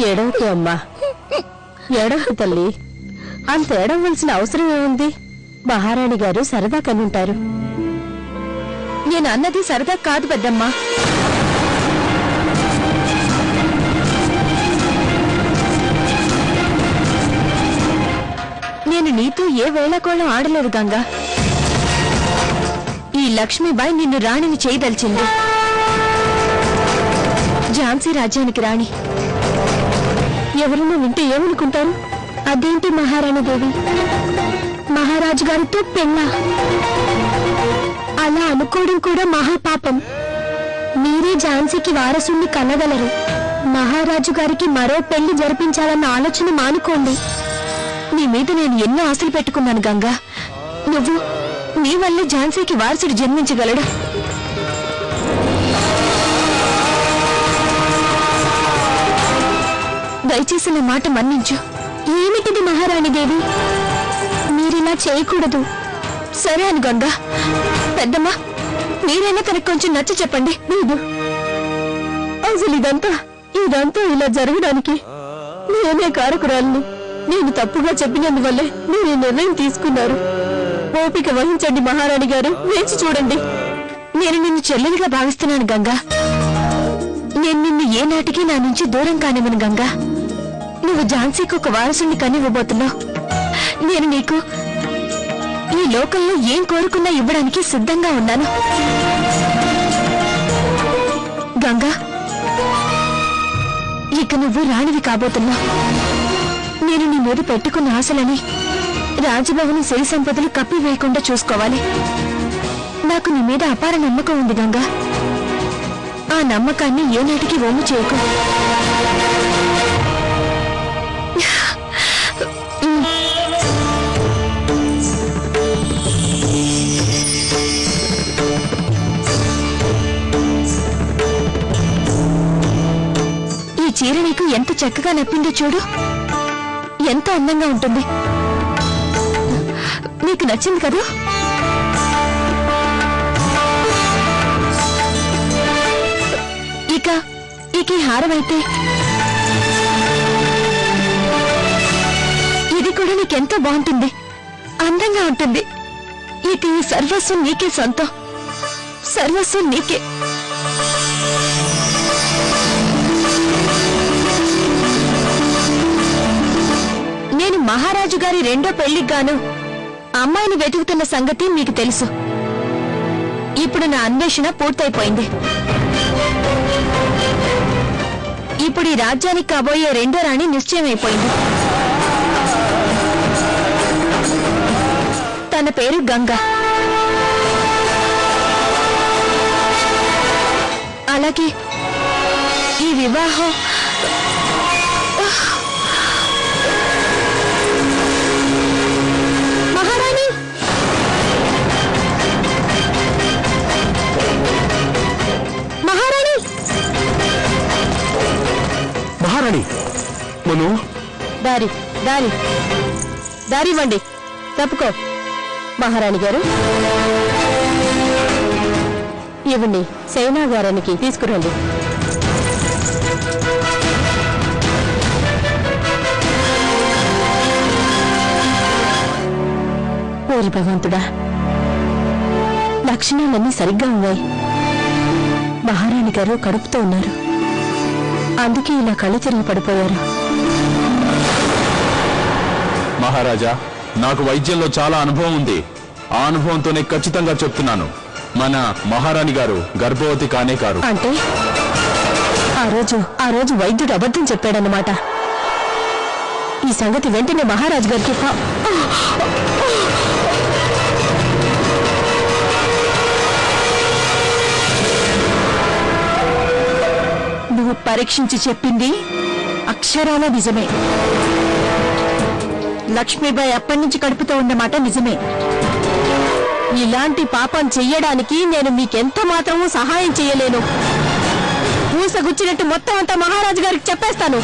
ఏడవకు అమ్మా, ఏడవకు తల్లి. అంత ఏడవలసిన అవసరం ఏముంది? మహారాణి గారు సరదా కనుంటారు. నేను అన్నది సరదా కాదు పెద్దమ్మా. నేను నీతో ఏ వేళకోళం ఆడలేదు గంగా. ఈ లక్ష్మీబాయి నిన్ను రాణిని చేయదలిచింది, ఝాన్సీ రాజ్యానికి రాణి. ఎవరైనా వింటే ఏమనుకుంటారు? అదేంటి మహారాణి దేవి, మహారాజు గారితో పెళ్ళ? అలా అనుకోవడం కూడా మహాపాపం. మీరే ఝాన్సీకి వారసుని కనగలరు. మహారాజు గారికి మరో పెళ్లి జరిపించాలన్న ఆలోచన మానుకోండి. నీ మీద నేను ఎన్నో ఆశలు పెట్టుకున్నాను గంగా. నువ్వు నీ వల్లే ఝాన్సీకి వారసుడు జన్మించగలడు. దయచేసి నా మాట మన్నించు. ఏమిటిది మహారాణి దేవి, మీరిలా చేయకూడదు. సరే అని గంగా. పెద్దమ్మా, మీరైనా తనకు కొంచెం నచ్చ చెప్పండి. లేదు, అసలు ఇదంతా ఇలా జరగడానికి నేనే కారకురాలిని. నేను తప్పుగా చెప్పినందువల్లే మీరు ఈ నిర్ణయం తీసుకున్నారు. ఓపిక వహించండి మహారాణి గారు, వేచి చూడండి. నేను నిన్ను చెల్లెలిగా భావిస్తున్నాను గంగా. నేను నిన్ను ఏనాటికి నా నుంచి దూరం కానివ్వను గంగా. నువ్వు ఝాన్సీకి ఒక వారసుని కనివ్వబోతున్నావు. నేను నీకు ఈ లోకంలో ఏం కోరుకున్నా ఇవ్వడానికి సిద్ధంగా ఉన్నాను గంగా. ఇక నువ్వు రాణివి కాబోతున్నావు. నేను నీ మీద పెట్టుకున్న ఆశలని రాజభవనం సిరి సంపదలు కప్పివేయకుండా చూసుకోవాలి. నాకు నీ మీద అపార నమ్మకం ఉంది గంగా. ఆ నమ్మకాన్ని ఏనాటికి వమ్ము చేయకు. ఈ చీర నీకు ఎంత చక్కగా నప్పిందో చూడు. ఎంత అందంగా ఉంటుంది. నీకు నచ్చింది కదా? ఇక ఈ హారం అయితే ఇది కూడా నీకెంతో బాగుంటుంది, అందంగా ఉంటుంది. ఇక ఈ సర్వస్వం నీకే సొంతం, సర్వస్వం నీకే. నేను మహారాజు గారి రెండో పెళ్లికి గాను అమ్మాయిని వెతుకుతున్న సంగతి మీకు తెలుసు. ఇప్పుడు నా అన్వేషణ పూర్తయిపోయింది. ఇప్పుడు ఈ రాజ్యానికి కాబోయే రెండో రాణి నిశ్చయమైపోయింది. తన పేరు గంగా. అలాగే ఈ వివాహం మహారాణి మహారాణి మహారాణి మను, దారి దారి దారివ్వండి, తప్పుకో. మహారాణి గారు, ఇవ్వండి, సేనాగారానికి తీసుకురండి. ఓరి భగవంతుడా, లక్షణాలన్నీ సరిగ్గా ఉన్నాయి. మహారాణి గారు కడుపుతో ఉన్నారు, అందుకే ఇలా కళ్ళు తిరిగి పడిపోయారు. మహారాజా, నాకు వైద్యంలో చాలా అనుభవం ఉంది. ఆ అనుభవంతోనే ఖచ్చితంగా చెప్తున్నాను, మన మహారాణి గారు గర్భవతి కానే కారు. అంటే ఆ రోజు వైద్యుడు అబద్ధం చెప్పాడన్నమాట. ఈ సంగతి వెంటనే మహారాజు గారికి నువ్వు పరీక్షించి చెప్పింది అక్షరాల నిజమే. లక్ష్మీబాయి అప్పటి నుంచి కడుపుతో ఉన్నమాట నిజమే. ఇలాంటి పాపం చెయ్యడానికి నేను మీకెంత మాత్రమూ సహాయం చేయలేను. పూసగుచ్చినట్టు మొత్తం అంతా మహారాజు గారికి చెప్పేస్తాను.